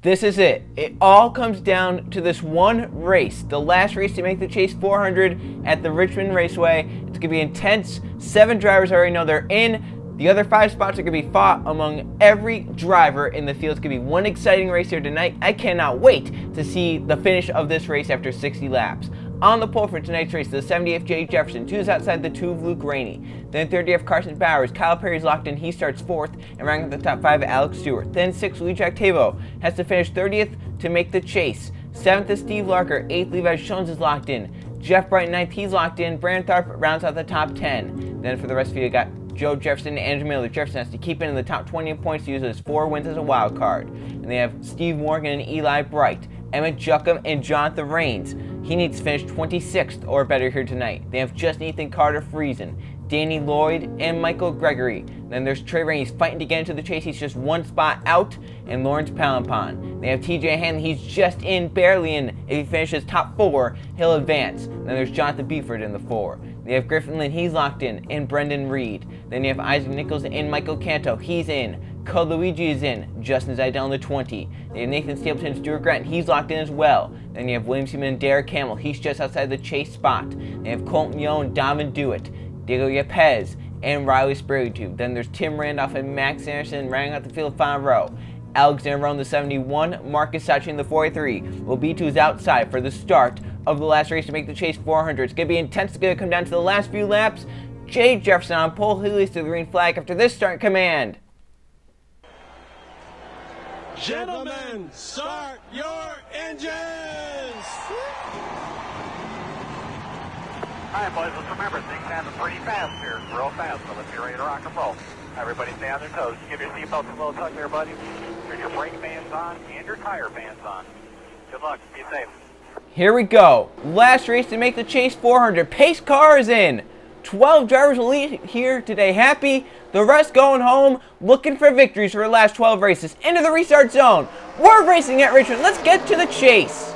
This is it. It all comes down to this one race. The last race to make the Chase 400 at the Richmond Raceway. It's going to be intense. 7 drivers already know they're in. The other 5 spots are going to be fought among every driver in the field. It's going to be one exciting race here tonight. I cannot wait to see the finish of this race after 60 laps. On the pole for tonight's race, the 70th Jay Jefferson, 2's outside the 2 of Luke Rainey. Then 30th Carson Bowers, Kyle Perry's locked in, he starts 4th, and ranking the top 5 Alex Stewart. Then 6th Lee Jack Tavo has to finish 30th to make the chase. 7th is Steve Larker, 8th Levi Jones is locked in. Jeff Bright 9th, he's locked in. Brandon Tharp rounds out the top 10. Then for the rest of you, got Joe Jefferson and Andrew Miller. Jefferson has to keep it in the top 20 in points to use his 4 wins as a wild card. And they have Steve Morgan and Eli Bright, Emmett Juckham and Jonathan Rains. He needs to finish 26th or better here tonight. They have Justin Ethan Carter Friesen, Danny Lloyd, and Michael Gregory. Then there's Trey Rain. He's fighting to get into the chase. He's just 1 spot out. And Lawrence Palampon. They have TJ Hanley. He's just in, barely in. If he finishes top 4, he'll advance. Then there's Jonathan Beeford in the 4. They have Griffin Lynn. He's locked in. And Brendan Reed. Then you have Isaac Nichols and Michael Canto. He's in. Code Luigi is in. Justin Zidell in the 20. They have Nathan Stapleton and Stuart Grant. He's locked in as well. Then you have William Seaman and Derek Hamill. He's just outside the chase spot. They have Colton Yo and Domin Dewitt, Diego Yepez, and Riley Sprague. Then there's Tim Randolph and Max Anderson rounding out the field 5 row. Alexander Rowe in the 71, Marcus Sachi in the 43. Will be to his outside for the start of the last race to make the Chase 400. It's going to be intense. It's going to come down to the last few laps. Jay Jefferson on pole. He leads to the green flag after this start command. Gentlemen, start your engines! Alright boys, let's remember, things happen pretty fast here, real fast, so let's get ready to rock and roll. Everybody stay on their toes. Give your seatbelts a little tug there, buddy. Turn your brake fans on and your tire fans on. Good luck, be safe. Here we go. Last race to make the Chase 400. Pace car is in. 12 drivers will lead here today happy. The rest going home looking for victories for the last 12 races. Into the restart zone. We're racing at Richmond. Let's get to the chase.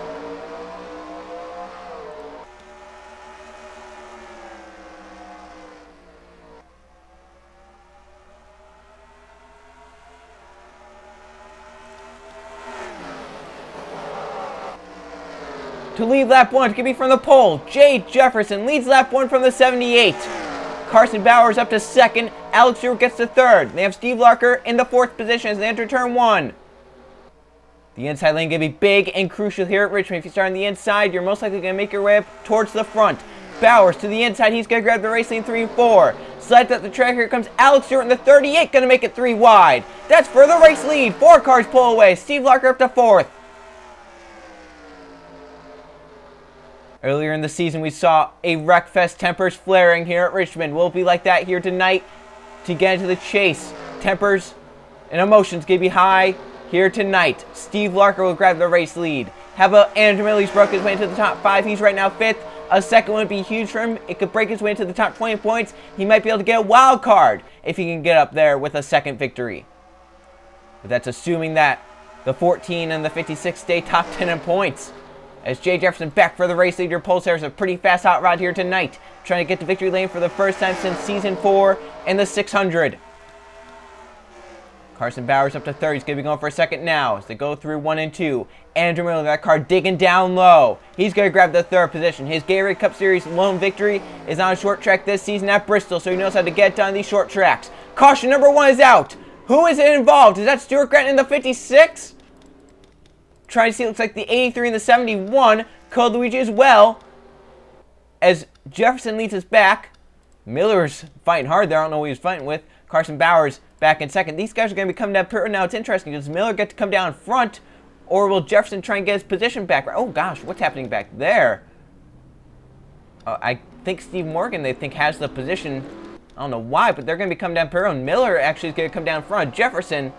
To lead lap 1, it could be from the pole. Jay Jefferson leads lap 1 from the 78. Carson Bowers up to 2nd. Alex Stewart gets to 3rd. They have Steve Larker in the 4th position as they enter turn 1. The inside lane going to be big and crucial here at Richmond. If you start on the inside, you're most likely going to make your way up towards the front. Bowers to the inside. He's going to grab the race lane 3 and 4. Slides up the track. Here comes Alex Stewart in the 38. Going to make it 3 wide. That's for the race lead. 4 cars pull away. Steve Larker up to 4th. Earlier in the season, we saw a wreckfest, tempers flaring here at Richmond. Will it be like that here tonight to get into the chase? Tempers and emotions going to be high here tonight. Steve Larker will grab the race lead. How about Andrew Miller? He's broke his way into the top 5. He's right now 5th. A second would be huge for him. It could break his way into the top 20 points. He might be able to get a wild card if he can get up there with a second victory. But that's assuming that the 14 and the 56 stay top 10 in points. As Jay Jefferson back for the race leader. Pulsar's a pretty fast hot rod here tonight. Trying to get to victory lane for the first time since season 4 in the 600. Carson Bowers up to 3rd. He's going to be going for a second now as they go through 1 and 2. Andrew Miller, that car digging down low. He's going to grab the 3rd position. His Gatorade Cup Series lone victory is on a short track this season at Bristol, so he knows how to get done these short tracks. Caution number 1 is out. Who is it involved? Is that Stuart Grant in the 56? Trying to see, it looks like the 83 and the 71. Code Luigi as well. As Jefferson leads us back. Miller's fighting hard there. I don't know who he was fighting with. Carson Bowers back in 2nd. These guys are going to be coming down pit. Now it's interesting. Does Miller get to come down front? Or will Jefferson try and get his position back? Oh gosh, what's happening back there? I think Steve Morgan, they think, has the position. I don't know why, but they're going to be coming down pit. And Miller actually is going to come down front. Jefferson.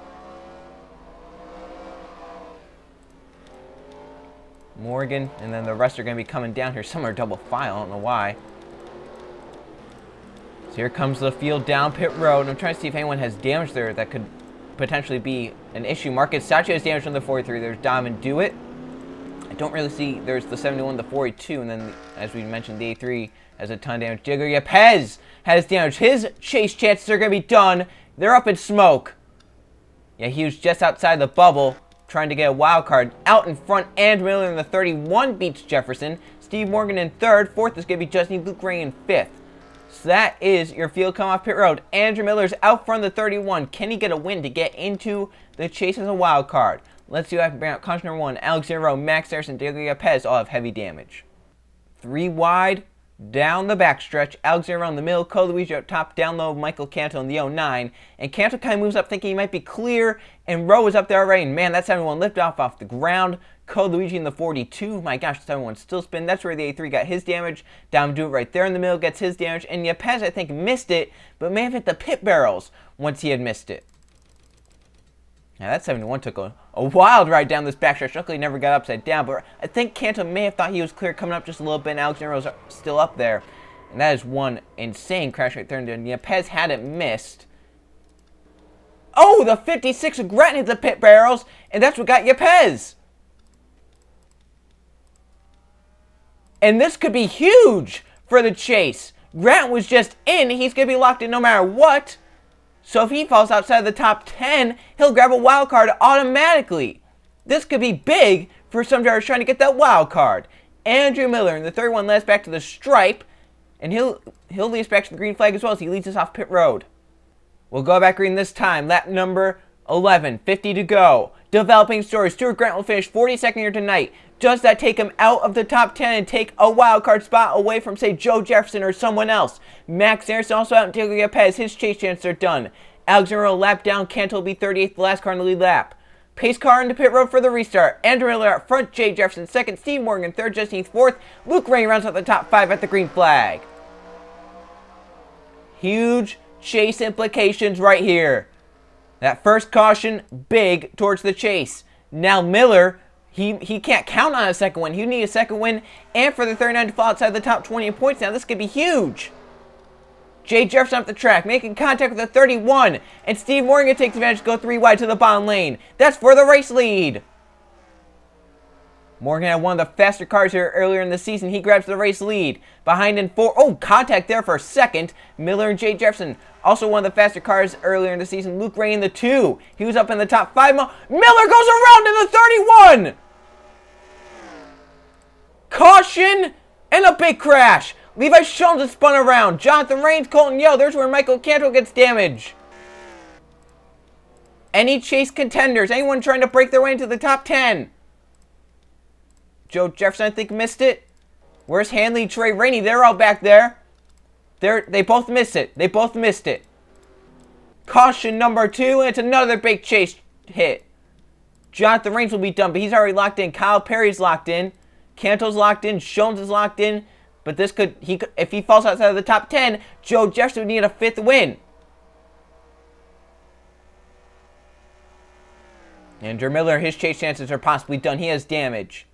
Morgan, and then the rest are going to be coming down here somewhere double file. I don't know why. So here comes the field down pit road. I'm trying to see if anyone has damage there that could potentially be an issue. Marcus Sachi has damage on the 43. There's Domin Dewitt. I don't really see. There's the 71, the 42, and then, as we mentioned, the A3 has a ton of damage. Diego Yepez has damage. His chase chances are going to be done. They're up in smoke. Yeah, he was just outside the bubble. trying to get a wild card. Out in front, Andrew Miller in the 31 beats Jefferson. Steve Morgan in third. Fourth is going to be Justin Luke Ray in fifth. So that is your field come off pit road. Andrew Miller's out front of the 31. Can he get a win to get into the chase as a wild card? Let's see what I can bring out. Caution number 1, Alexander Rowe, Max Harrison, Diego Yepez all have heavy damage. 3 wide, down the backstretch. Alexander Rowe in the middle, Cole Luigi up top, down low, Michael Canto in the 09. And Canto kind of moves up thinking he might be clear, and Rowe is up there already. And man, that 71 lift off the ground. Cole Luigi in the 42. My gosh, the 71 still spin. That's where the A3 got his damage. Down do it right there in the middle, gets his damage. And Yepez, I think, missed it, but may have hit the pit barrels once he had missed it. Now that 71 took a wild ride down this backstretch. Luckily, never got upside down, but I think Canto may have thought he was clear coming up just a little bit, and Alexander was still up there. And that is one insane crash right there. And Yepez had it missed. Oh, the 56 of Gretton hit the pit barrels, and that's what got Yepez. And this could be huge for the chase. Grant was just in. He's going to be locked in no matter what. So if he falls outside of the top 10, he'll grab a wild card automatically. This could be big for some drivers trying to get that wild card. Andrew Miller in the 31 led us back to the stripe, and he'll lead us back to the green flag as well as he leads us off pit road. We'll go back green this time. Lap number 11, 50 to go. Developing story. Stuart Grant will finish 42nd here tonight. Does that take him out of the top 10 and take a wild card spot away from, say, Joe Jefferson or someone else? Max Harrison also out, and Diego Yepez. His chase chances are done. Alexander will lap down. Canto will be 38th, the last car in the lead lap. Pace car into pit road for the restart. Andrew Miller up front, Jay Jefferson second, Steve Morgan third, Justin fourth. Luke Ray rounds out the top 5 at the green flag. Huge chase implications right here. That first caution, big towards the chase. Now Miller, he can't count on a second win. He need a second win and for the 39 to fall outside the top 20 in points. Now this could be huge. Jay Jefferson up the track, making contact with the 31. And Steve Morgan takes advantage to go 3 wide to the bottom lane. That's for the race lead. Morgan had one of the faster cars here earlier in the season. He grabs the race lead. Behind in 4. Oh, contact there for a second. Miller and Jay Jefferson. Also one of the faster cars earlier in the season. Luke Ray in the 2. He was up in the top 5. Miller goes around in the 31. Caution and a big crash. Levi Schoenz is spun around. Jonathan Rains, Colton Yo. There's where Michael Canto gets damage. Any chase contenders? Anyone trying to break their way into the top 10? Joe Jefferson, I think, missed it. Where's Hanley, Trey Rainey? They're all back there. They both missed it. They both missed it. Caution number 2, and it's another big chase hit. Jonathan Rains will be done, but he's already locked in. Kyle Perry's locked in. Canto's locked in. Schoenz is locked in. But this could, if he falls outside of the top 10, Joe Jefferson would need a 5th win. Andrew Miller, his chase chances are possibly done. He has damage.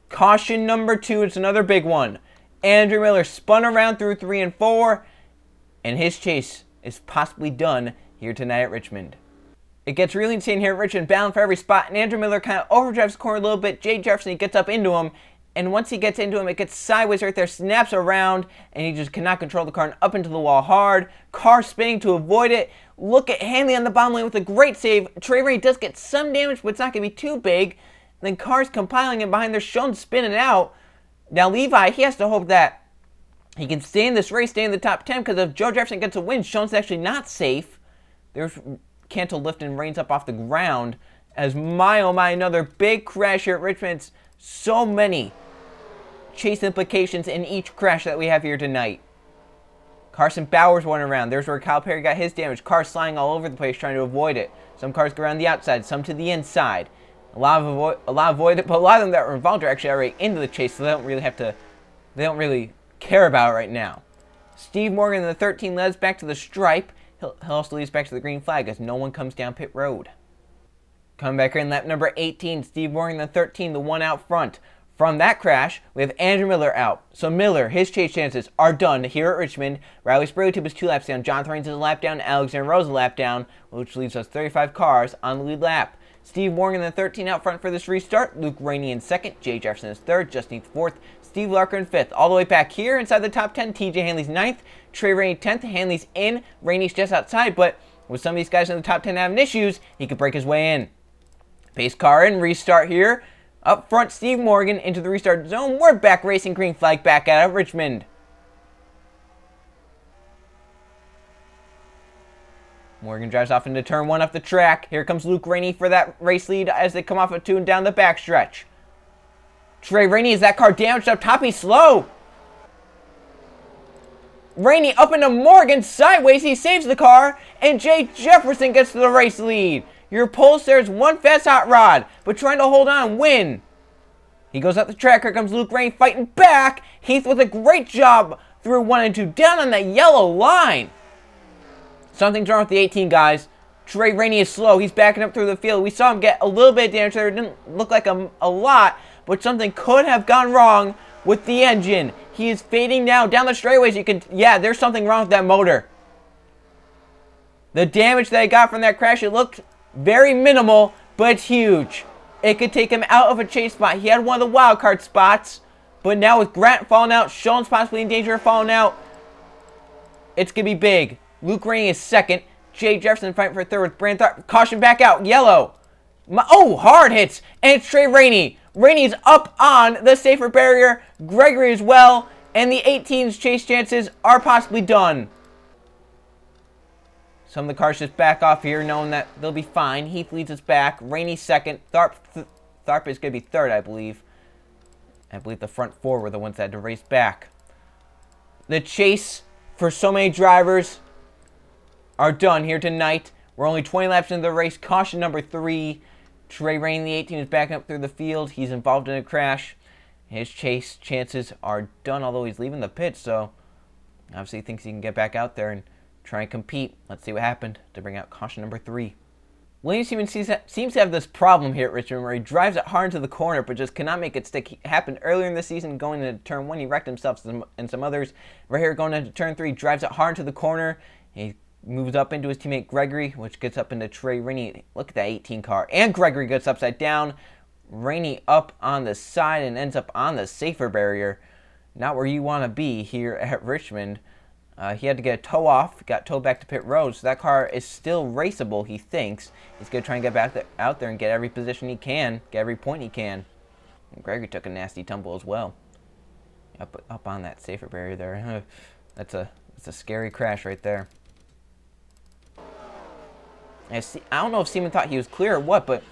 Caution number 2, it's another big one. Andrew Miller spun around through 3 and 4, and his chase is possibly done here tonight at Richmond. It gets really insane here at Richmond, battling for every spot, and Andrew Miller kind of overdrives the corner a little bit. Jay Jefferson, he gets up into him, and once he gets into him, it gets sideways right there, snaps around, and he just cannot control the car and up into the wall hard. Car spinning to avoid it. Look at Hanley on the bottom lane with a great save. Trey Ray does get some damage, but it's not going to be too big. And then Carr's compiling and behind there, Schoenz spinning out. Now Levi, he has to hope that he can stay in this race, stay in the top 10, because if Joe Jefferson gets a win, Schoenz is actually not safe. There's Canto lifting Rains up off the ground. As my oh my, another big crash here at Richmond. It's so many chase implications in each crash that we have here tonight. Carson Bowers went around. There's where Kyle Perry got his damage. Cars flying all over the place trying to avoid it. Some cars go around the outside, some to the inside. A lot avoid it, but a lot of them that were involved are actually already into the chase, so they don't really care about it right now. Steve Morgan in the 13 leads back to the stripe. He'll also lead us back to the green flag as no one comes down pit road. Coming back here in lap number 18, Steve Morgan in the 13, the one out front. From that crash, we have Andrew Miller out. So Miller, his chase chances are done here at Richmond. Riley Sprague is 2 laps down. Jonathan Rains is a lap down. Alexander Rose is a lap down, which leaves us 35 cars on the lead lap. Steve Morgan in the 13 out front for this restart. Luke Rainey in second. Jay Jefferson is third. Justin fourth. Steve Larker in fifth. All the way back here inside the top 10, TJ Hanley's ninth. Trey Rainey 10th. Hanley's in. Rainey's just outside, but With some of these guys in the top 10 having issues, he could break his way in. Pace car in, restart here. Up front, Steve Morgan into the restart zone. We're back racing, green flag back out of Richmond. Morgan drives off into turn 1 up the track. Here comes Luke Rainey for that race lead as they come off of 2 and down the backstretch. Trey Rainey, is that car damaged up top? He's slow. Rainey up into Morgan sideways. He saves the car, and Jay Jefferson gets to the race lead. Your pole there's one fast hot rod, but trying to hold on and win. He goes up the track. Here comes Luke Rainey fighting back. Heath with a great job through 1 and 2 down on that yellow line. Something's wrong with the 18 guys. Trey Rainey is slow. He's backing up through the field. We saw him get a little bit of damage there. It didn't look like a lot, but something could have gone wrong with the engine. He is fading down the straightaways. You can, yeah, there's something wrong with that motor. The damage that I got from that crash, it looked very minimal, but it's huge. It could take him out of a chase spot. He had one of the wild card spots, but now with Grant falling out, Sean's possibly in danger of falling out, it's going to be big. Luke Rainey is second. Jay Jefferson fighting for third with Brandon Tharp. Caution back out. Yellow. Oh, hard hits. And it's Trey Rainey. Rainey's up on the safer barrier. Gregory as well. And the 18's chase chances are possibly done. Some of the cars just back off here knowing that they'll be fine. Heath leads us back. Rainey second. Tharp is going to be third, I believe. I believe the front 4 were the ones that had to race back. The chase for so many drivers are done here tonight. We're only 20 laps into the race. Caution number 3. Trey Rainey, the 18, is backing up through the field. He's involved in a crash. His chase chances are done, although he's leaving the pit, so obviously he thinks he can get back out there and try and compete. Let's see what happened to bring out caution number 3. Williams even seems to have this problem here at Richmond where he drives it hard into the corner but just cannot make it stick. It happened earlier in the season going into turn 1. He wrecked himself and some others. Right here going into turn 3, drives it hard into the corner. He moves up into his teammate Gregory, which gets up into Trey Rainey. Look at that 18 car. And Gregory gets upside down. Rainey up on the side and ends up on the safer barrier. Not where you want to be here at Richmond. He had to get a tow off, got towed back to pit road, so that car is still raceable, he thinks. He's going to try and get back out there and get every position he can, get every point he can. And Gregory took a nasty tumble as well. Up on that safer barrier there. That's a scary crash right there. I don't know if Seaman thought he was clear or what, but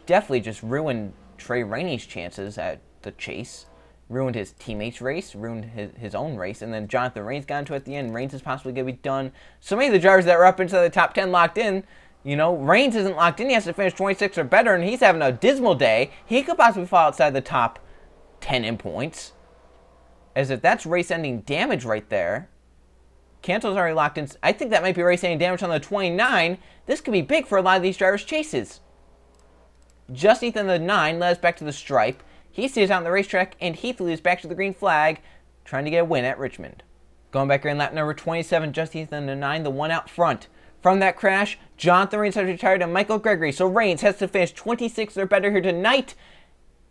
definitely just ruined Trey Rainey's chances at the chase. Ruined his teammates' race, ruined his own race, and then Jonathan Rains got into it at the end. Rains is possibly going to be done. So many of the drivers that were up into the top 10 locked in, you know, Rains isn't locked in. He has to finish 26 or better, and he's having a dismal day. He could possibly fall outside the top 10 in points. As if that's race-ending damage right there. Canto's already locked in. I think that might be race-ending damage on the 29. This could be big for a lot of these drivers' chases. Just Ethan the 9 led us back to the stripe. He stays out on the racetrack, and Heath leads back to the green flag, trying to get a win at Richmond. Going back here in lap number 27, just Ethan the 9, the one out front. From that crash, Jonathan Rains has retired and Michael Gregory. So Rains has to finish 26 or better here tonight.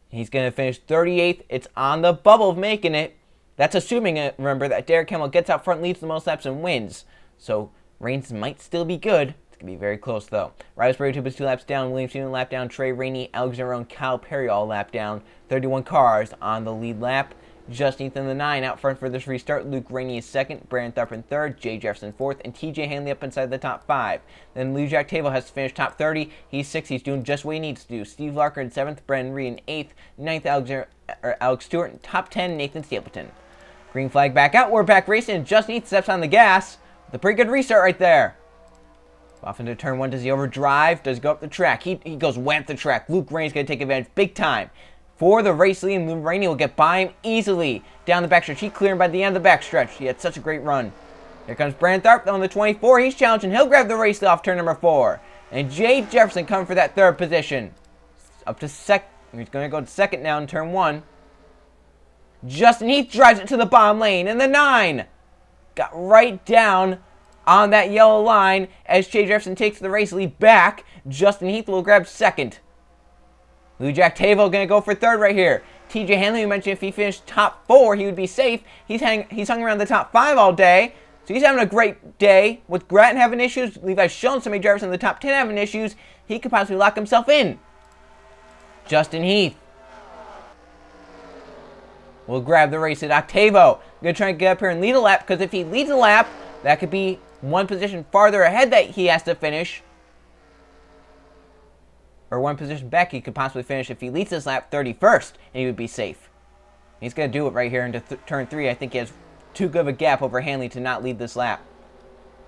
He's going to finish 38th. It's on the bubble of making it. That's assuming, remember, that Derek Hamill gets out front, leads the most laps, and wins. So Rains might still be good. It's going to be very close, though. Riley Tube is 2 laps down. Williams a lap down. Trey Rainey, Alexander and Kyle Perry all lap down. 31 cars on the lead lap. Just Ethan the 9 out front for this restart. Luke Rainey is second. Brandon Tharp in third. Jay Jefferson fourth. And TJ Hanley up inside the top 5. Then Lou Jack Tavo has to finish top 30. He's 6th. He's doing just what he needs to do. Steve Larker in 7th. Brendan Reed in 8th. 9th, Alex Stewart. And top 10, Nathan Stapleton. Green flag back out. We're back racing. Just Ethan steps on the gas. With a pretty good restart right there. Off into turn 1. Does he overdrive? Does he go up the track? He goes way up the track. Luke Rainey's going to take advantage big time. For the race lead, Luke Rainey will get by him easily down the backstretch. He cleared him by the end of the backstretch. He had such a great run. Here comes Brandon Tharp on the 24. He's challenging. He'll grab the race lead off turn number 4. And Jay Jefferson coming for that 3rd position. Up to second. He's going to go to second now in turn 1. Justin Heath drives it to the bottom lane. And the 9 got right down on that yellow line as Jay Jefferson takes the race lead back. Justin Heath will grab second. Lou Jack Tavo going to go for 3rd right here. TJ Hanley, we mentioned if he finished top 4, he would be safe. He's hung around the top 5 all day. So he's having a great day. With Grattan having issues, Levi's shown some drivers in the top 10 having issues. He could possibly lock himself in. Justin Heath will grab the race at Octavo. Going to try and get up here and lead a lap, because if he leads a lap, that could be one position farther ahead that he has to finish. Or one position back he could possibly finish if he leads this lap 31st, and he would be safe. He's going to do it right here into turn 3. I think he has too good of a gap over Hanley to not lead this lap.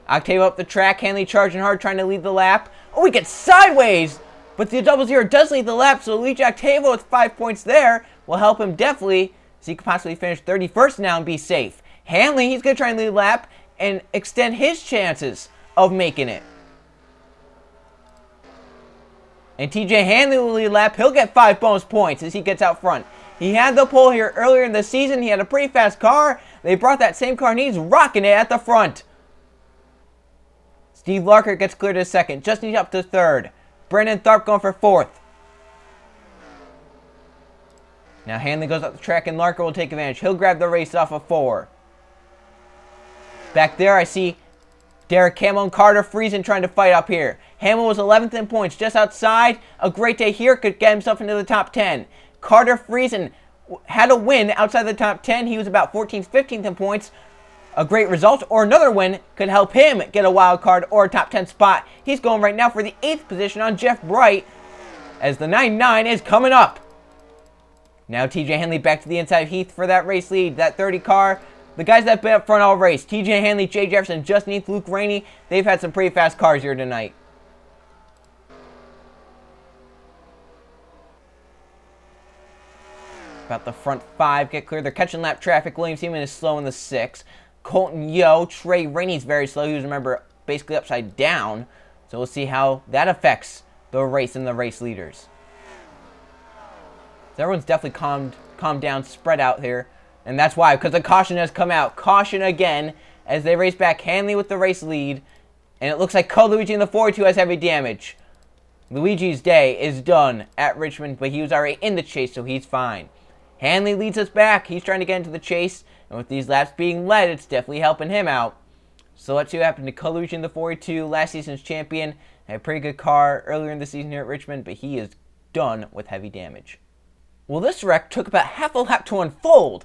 Octavo up the track. Hanley charging hard, trying to lead the lap. Oh, he gets sideways! But the 00 does lead the lap, so Luigi Octavo with 5 points there will help him definitely, so he could possibly finish 31st now and be safe. Hanley, he's going to try and lead the lap and extend his chances of making it. And TJ Hanley will lead lap. He'll get 5 bonus points as he gets out front. He had the pole here earlier in the season. He had a pretty fast car. They brought that same car, and he's rocking it at the front. Steve Larker gets cleared to second. Justin up to third. Brandon Tharp going for fourth. Now Hanley goes up the track, and Larker will take advantage. He'll grab the race off of 4. Back there, I see Derek Hamill and Carter Friesen trying to fight up here. Hamill was 11th in points, just outside. A great day here, could get himself into the top 10. Carter Friesen had a win outside the top 10. He was about 14th, 15th in points. A great result, or another win, could help him get a wild card or a top 10 spot. He's going right now for the 8th position on Jeff Bright, as the 99 is coming up. Now TJ Hanley back to the inside of Heath for that race lead. That 30 car, the guys that have been up front all race, TJ Hanley, Jay Jefferson, Justin Heath, Luke Rainey, they've had some pretty fast cars here tonight. About the front 5 get clear. They're catching lap traffic. William Seaman is slow in the 6. Colton Yo, Trey Rainey's very slow. He was, remember, basically upside down. So we'll see how that affects the race and the race leaders. So everyone's definitely calmed down, spread out here. And that's why, because the caution has come out. Caution again as they race back. Hanley with the race lead. And it looks like Luigi in the 42 has heavy damage. Luigi's day is done at Richmond, but he was already in the chase, so he's fine. Hanley leads us back. He's trying to get into the chase. And with these laps being led, it's definitely helping him out. So let's see what happened to Colucci in the 42, last season's champion. Had a pretty good car earlier in the season here at Richmond, but he is done with heavy damage. Well, this wreck took about half a lap to unfold.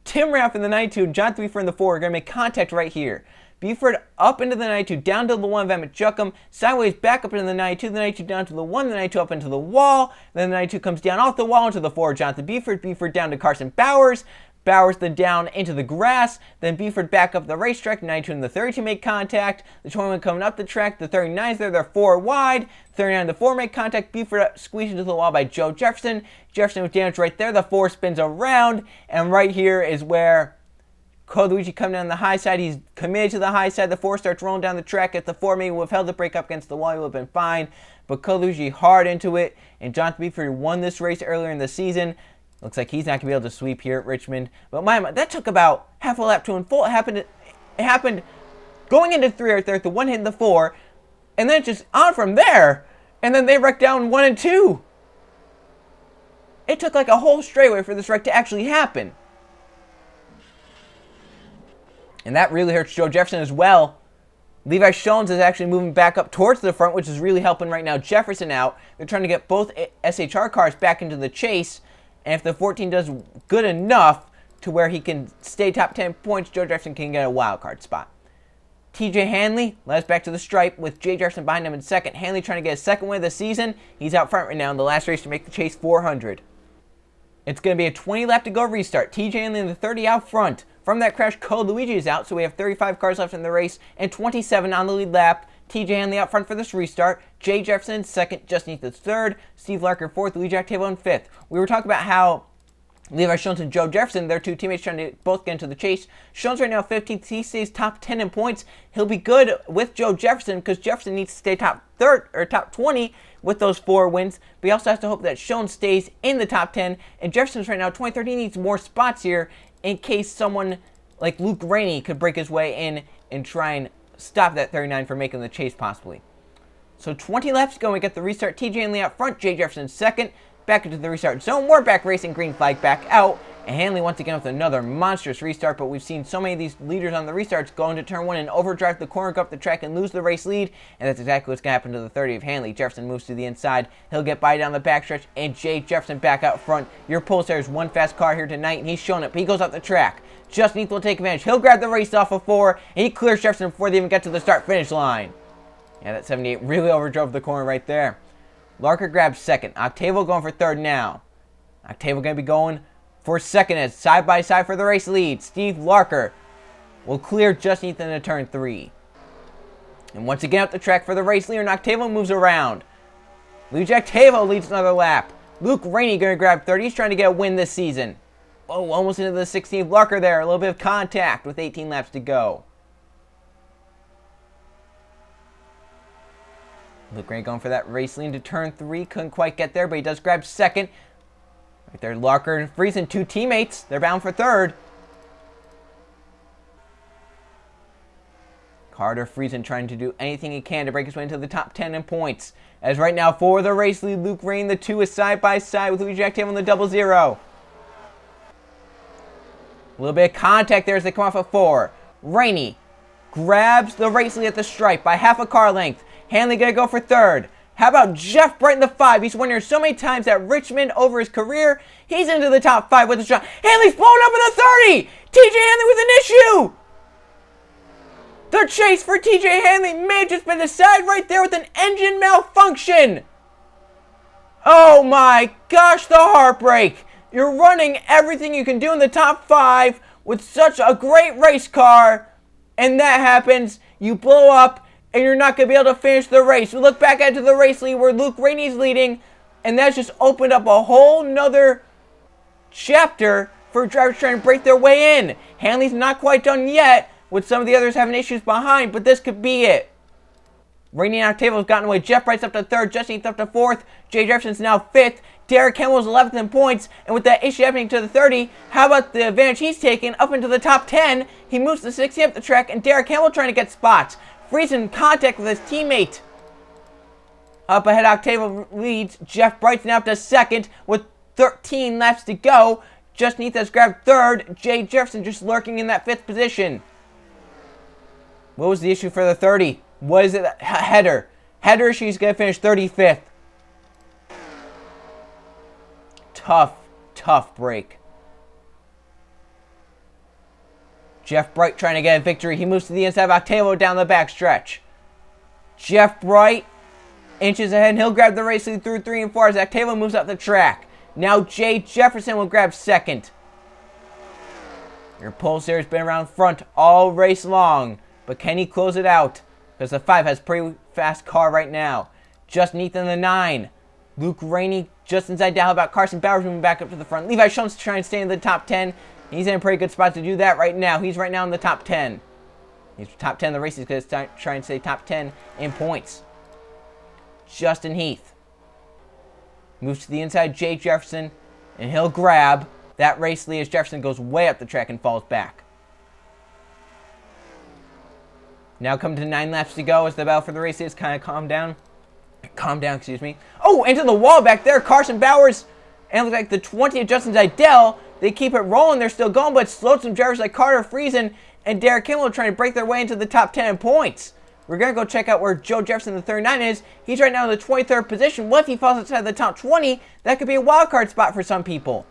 Tim Raff in the 92 and John Threefer in the 4 are going to make contact right here. Buford up into the 92, down to the 1 of Emmett Juckham, sideways back up into the 92 down to the 1, the 92 up into the wall, then the 92 comes down off the wall into the 4 of Jonathan Buford down to Carson Bowers then down into the grass, then Buford back up the racetrack, 92 and the 32 make contact, the 21 coming up the track, the 39's there, they're 4 wide, 39 and the 4 make contact, Buford squeezed into the wall by Joe Jefferson with damage right there, the 4 spins around, and right here is where Luigi coming down the high side. He's committed to the high side. The 4 starts rolling down the track. If the 4 maybe would have held the brake up against the wall, he would have been fine. But Luigi hard into it. And Jonathan Buford won this race earlier in the season. Looks like he's not going to be able to sweep here at Richmond. But that took about half a lap to unfold. It happened going into 3 right there. The 1 hitting the 4. And then just on from there. And then they wrecked down 1 and 2. It took like a whole straightaway for this wreck to actually happen. And that really hurts Joe Jefferson as well. Levi Shones is actually moving back up towards the front, which is really helping right now Jefferson out. They're trying to get both SHR cars back into the chase. And if the 14 does good enough to where he can stay top 10 points, Joe Jefferson can get a wild card spot. TJ Hanley led us back to the stripe with Jay Jefferson behind him in second. Hanley trying to get his second win of the season. He's out front right now in the last race to make the chase 400. It's going to be a 20 lap to go restart. TJ Hanley in the 30 out front. From that crash, Luigi is out, so we have 35 cars left in the race and 27 on the lead lap. TJ Hanley out front for this restart. Jay Jefferson second, Justin Heath third, Steve Larker fourth, Luigi Octavo in fifth. We were talking about how Levi Shones and Joe Jefferson, their 2 teammates, trying to both get into the chase. Shones right now 15th. He stays top 10 in points. He'll be good with Joe Jefferson because Jefferson needs to stay top 20 with those 4 wins. But he also has to hope that Shones stays in the top 10. And Jefferson's right now 23rd. He needs more spots here in case someone like Luke Rainey could break his way in and try and stop that 39 from making the chase possibly. So 20 laps to go. We get the restart. TJ Hanley out front. Jay Jefferson second. Back into the restart zone. We're back racing. Green flag back out. And Hanley once again with another monstrous restart, but we've seen so many of these leaders on the restarts go into turn 1 and overdrive the corner, go up the track, and lose the race lead. And that's exactly what's going to happen to the 30 of Hanley. Jefferson moves to the inside. He'll get by down the backstretch, and Jay Jefferson back out front. Your Pulsar is one fast car here tonight, and he's showing up. He goes up the track. Justin Heath will take advantage. He'll grab the race off of 4, and he clears Jefferson before they even get to the start-finish line. Yeah, that 78 really overdrove the corner right there. Larker grabs second. Octavo going for third now. Octavo going to be going for second as side-by-side for the race lead. Steve Larker will clear Justin Heath into turn 3. And once again up the track for the race leader, and Octavo moves around. Luigi Octavo leads another lap. Luke Rainey going to grab third. He's trying to get a win this season. Oh, almost into the 16th. Larker there. A little bit of contact with 18 laps to go. Luke Rainey going for that race lead into turn 3. Couldn't quite get there, but he does grab second. Right there, Larker and Friesen, two teammates. They're bound for third. Carter Friesen trying to do anything he can to break his way into the top 10 in points. As right now, for the race lead, Luke Rainey, the 2 is side by side with Luigi Octavo on the 00. A little bit of contact there as they come off of 4. Rainey grabs the race lead at the stripe by half a car length. Hanley gonna go for third. How about Jeff Bright in the 5? He's won here so many times at Richmond over his career. He's into the top 5 with a shot. Hanley's blown up in the 30! TJ Hanley with an issue! The chase for TJ Hanley may have just been decided right there with an engine malfunction. Oh my gosh, the heartbreak. You're running everything you can do in the top 5 with such a great race car, and that happens. You blow up, and you're not going to be able to finish the race. We look back into the race lead where Luke Rainey's leading, and that's just opened up a whole nother chapter for drivers trying to break their way in. Hanley's not quite done yet, with some of the others having issues behind, but this could be it. Rainey and Octavo have gotten away. Jeff Bright's up to 3rd, Justin Heath up to 4th, Jay Jefferson's now 5th, Derek Campbell's 11th in points, and with that issue happening to the 30, how about the advantage he's taken up into the top 10? He moves to 60 up the track, and Derek Campbell trying to get spots. Friesen in contact with his teammate. Up ahead, Octavo leads. Jeff Bright's now up to 2nd with 13 laps to go. Justin Heath has grabbed 3rd. Jay Jefferson just lurking in that 5th position. What was the issue for the 30? What is it? Header. Header, she's going to finish 35th. Tough break. Jeff Bright trying to get a victory. He moves to the inside of Octavo down the backstretch. Jeff Bright inches ahead, and he'll grab the race lead through 3 and 4 as Octavo moves up the track. Now Jay Jefferson will grab 2nd. Your Pulsar has been around front all race long, but can he close it out? Because the 5 has a pretty fast car right now. Justin Heath in the 9. Luke Rainey just inside down. How about Carson Bowers moving back up to the front? Levi Schultz trying to stay in the top 10. He's in a pretty good spot to do that right now. He's right now in the top 10. He's top 10 in the race. He's going to try and stay top 10 in points. Justin Heath moves to the inside, Jay Jefferson, and he'll grab that race lead as Jefferson goes way up the track and falls back. Now come to 9 laps to go as the battle for the race is kind of calmed down. Excuse me. Oh, into the wall back there. Carson Bowers and it looks like the 20 of Justin Zidell. They keep it rolling. They're still going, but slowed some drivers like Carter Friesen and Derek Kimmel trying to break their way into the top 10 in points. We're going to go check out where Joe Jefferson, the 39, is. He's right now in the 23rd position. What if he falls outside the top 20? That could be a wild card spot for some people.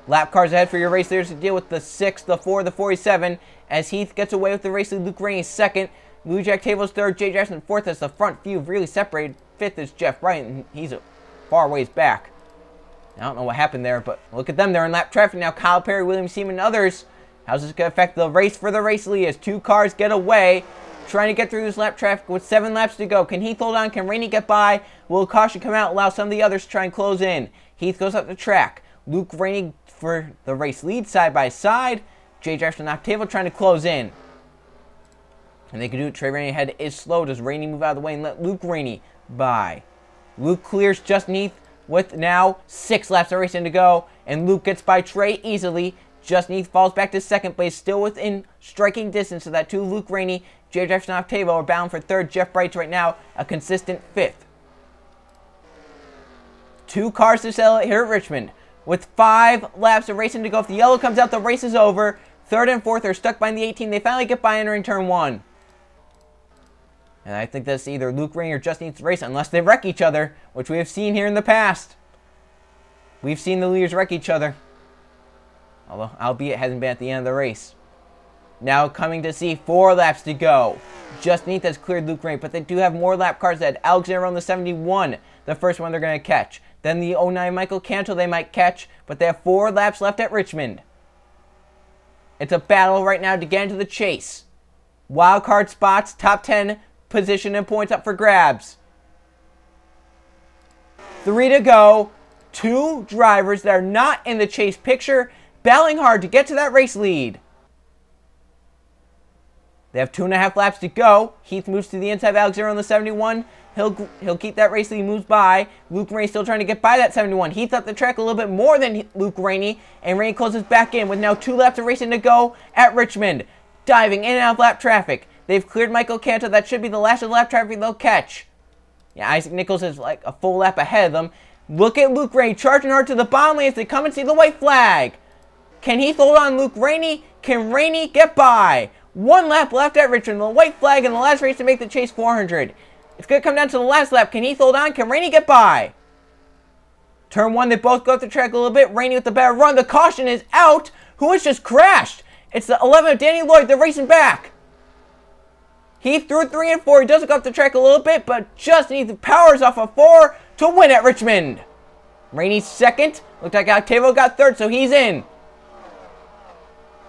Lap cars ahead for your race leaders to deal with the 6, the 4, the 47. As Heath gets away with the race lead, Luke Rainey 2nd. Luigi Octavo's 3rd, Jay Jefferson 4th as the front few really separated. 5th is Jeff Bright, and he's a far ways back. I don't know what happened there, but look at them. They're in lap traffic now. Kyle Perry, William Seaman, and others. How's this going to affect the race for the race lead as 2 cars get away? Trying to get through this lap traffic with 7 laps to go. Can Heath hold on? Can Rainey get by? Will caution come out? Allow some of the others to try and close in. Heath goes up the track. Luke Rainey for the race lead side by side. Jay Jefferson and Octavo trying to close in. And they can do it. Trey Rainey ahead is slow. Does Rainey move out of the way and let Luke Rainey by? Luke clears Justin Heath with now 6 laps of racing to go. And Luke gets by Trey easily. Justin Heath falls back to 2nd place, still within striking distance of that 2 Luke Rainey. Jay Jefferson and Octavo are bound for 3rd. Jeff Bright's right now a consistent 5th. 2 cars to settle it here at Richmond. with 5 laps of racing to go. If the yellow comes out, the race is over. 3rd and 4th are stuck behind the 18. They finally get by entering turn 1. And I think that's either Luke Rainey or Justin Heath's race, unless they wreck each other, which we have seen here in the past. We've seen the leaders wreck each other. Although, albeit it hasn't been at the end of the race. Now coming to see 4 laps to go. Justin Heath has cleared Luke Rainey, but they do have more lap cars ahead. Alexander on the 71, the first one they're going to catch. Then the 09 Michael Cantle they might catch, but they have 4 laps left at Richmond. It's a battle right now to get into the chase. Wild card spots, top 10 position and points up for grabs. 3 to go. 2 drivers that are not in the chase picture, battling hard to get to that race lead. They have 2.5 laps to go. Heath moves to the inside of Alexander on the 71. He'll keep that race lead, moves by. Luke Rainey still trying to get by that 71. Heath up the track a little bit more than Luke Rainey, and Rainey closes back in with now 2 laps of racing to go at Richmond. Diving in and out of lap traffic. They've cleared Michael Canto. That should be the last of the lap traffic they'll catch. Yeah, Isaac Nichols is like a full lap ahead of them. Look at Luke Rainey charging hard to the bottom lane as they come and see the white flag. Can Heath hold on Luke Rainey? Can Rainey get by? 1 lap left at Richmond. The white flag in the last race to make the chase 400. It's going to come down to the last lap. Can Heath hold on? Can Rainey get by? Turn 1, they both go up the track a little bit. Rainey with the better run. The caution is out. Who has just crashed? It's the 11 of Danny Lloyd. They're racing back. Heath through 3 and 4. He does go up the track a little bit, but Justin Heath powers off a 4 to win at Richmond. Rainey's second. Looked like Octavio got third, so he's in.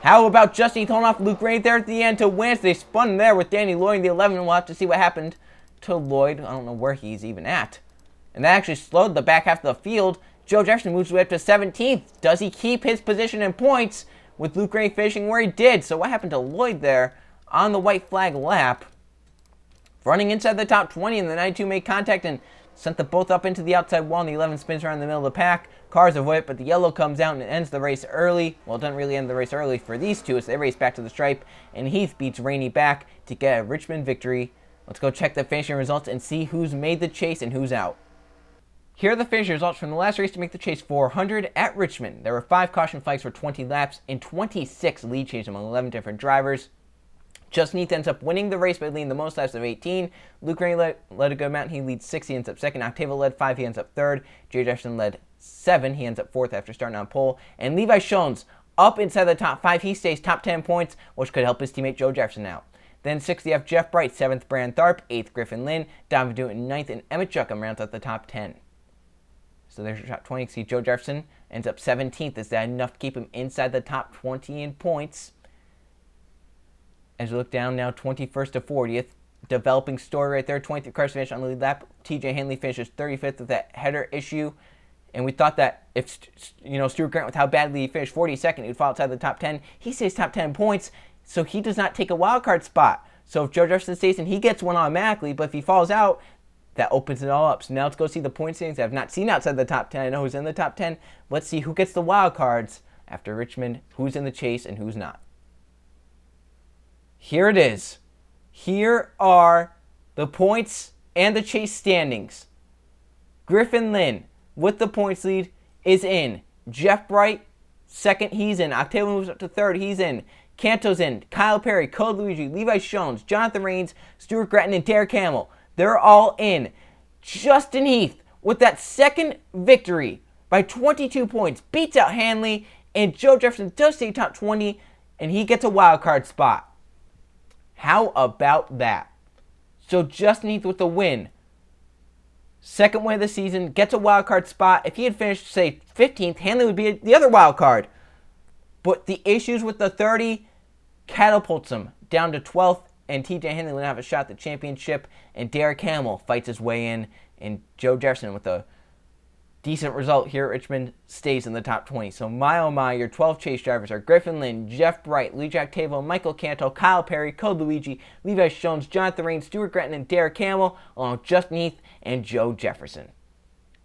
How about Justin Heath holding off Luke Rainey there at the end to win? They spun there with Danny Lloyd in the 11. We'll have to see what happened to Lloyd. I don't know where he's even at. And that actually slowed the back half of the field. Joe Jefferson moves way up to 17th. Does he keep his position in points with Luke Rainey finishing where he did? So what happened to Lloyd there on the white flag lap? Running inside the top 20, and the 92 made contact and sent the both up into the outside wall, and the 11 spins around the middle of the pack. Cars avoid it, but the yellow comes out and it ends the race early. Well, it doesn't really end the race early for these two as they race back to the stripe, and Heath beats Rainey back to get a Richmond victory. Let's go check the finishing results and see who's made the chase and who's out. Here are the finishing results from the last race to make the chase 400 at Richmond. There were 5 caution flags for 20 laps and 26 lead changes among 11 different drivers. Justin Heath ends up winning the race by leading the most laps of 18. Luke Rainey led a good amount. He leads 6. He ends up second. Octavio led 5. He ends up third. Jay Jefferson led 7. He ends up fourth after starting on pole. And Levi Schoens up inside the top 5. He stays top 10 points, which could help his teammate Joe Jefferson out. Then 6th, you have Jeff Bright, 7th, Brand Tharp, 8th, Griffin Lynn, Donovan Newton, 9th, and Emmett Juckham rounds out the top 10. So there's your top 20. See, Joe Jefferson ends up 17th. Is that enough to keep him inside the top 20 in points? As we look down now, 21st to 40th. Developing story right there. 23 cars finish on the lead lap. TJ Hanley finishes 35th with that header issue. And we thought that if, Stuart Grant, with how badly he finished 42nd, he would fall outside the top 10. He stays top 10 points, so he does not take a wild card spot. So if Joe Jefferson stays in, he gets one automatically. But if he falls out, that opens it all up. So now let's go see the point standings. I've not seen outside the top 10. I know who's in the top 10. Let's see who gets the wild cards after Richmond, who's in the chase and who's not. Here it is. Here are the points and the chase standings. Griffin Lynn, with the points lead, is in. Jeff Bright, second, he's in. Octavio moves up to third, he's in. Canto's in. Kyle Perry, Code Luigi, Levi Schoens, Jonathan Rains, Stuart Gratton, and Derek Hamill. They're all in. Justin Heath, with that second victory by 22 points, beats out Hanley, and Joe Jefferson does stay top 20, and he gets a wild card spot. How about that? So Justin Heath with the win. Second win of the season, gets a wild card spot. If he had finished, say, 15th, Hanley would be the other wild card. But the issues with the 30 catapults him down to 12th, and TJ Hanley would have a shot at the championship, and Derek Hamill fights his way in, and Joe Jefferson with a decent result here at Richmond stays in the top 20. So my oh my, your 12 chase drivers are Griffin Lynn, Jeff Bright, Lee Jack Tavo, Michael Canto, Kyle Perry, Code Luigi, Levi Schoens, Jonathan Rains, Stuart Gratton, and Derek Hamill, along with Justin Heath and Joe Jefferson.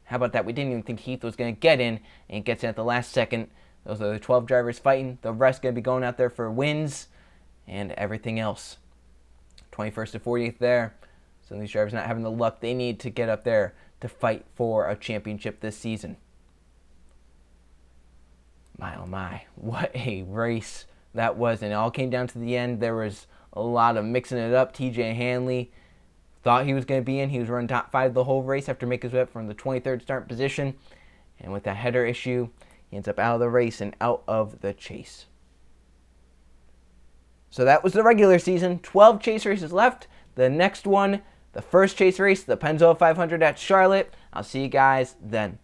How about that? We didn't even think Heath was going to get in, and gets in at the last second. Those are the 12 drivers fighting. The rest going to be going out there for wins and everything else. 21st to 40th there. Some of these drivers not having the luck they need to get up there to fight for a championship this season. My, oh my, what a race that was. And it all came down to the end. There was a lot of mixing it up. TJ Hanley thought he was going to be in. He was running top 5 the whole race after making his way up from the 23rd start position. And with that header issue, he ends up out of the race and out of the chase. So that was the regular season. 12 chase races left. The next one, the first chase race, the Pennzoil 500 at Charlotte. I'll see you guys then.